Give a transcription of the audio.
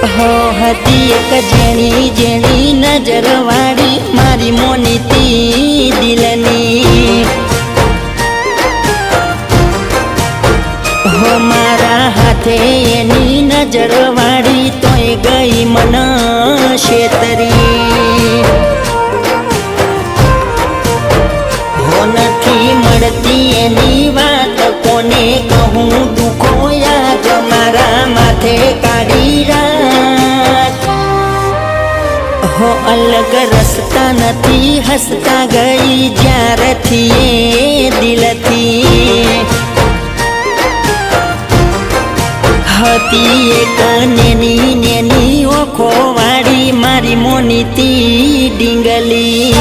હો હતી એક જેણી જેણી નજર વાળી મારી મોનીતી દિલની હો મારા હાથે એની નજર વાળી તોય ગઈ મન શેતરી હો નથી મળતી એની વાત કોને કહું દુખો યાદ મારા માથે કાઢી રાત હો અલગ રસ્તા નથી હસતા ગઈ જ્યારથી એ દિલથી હતી એક નેની નેની ઓખો વાળી મારી મોનીતી ડીંગલી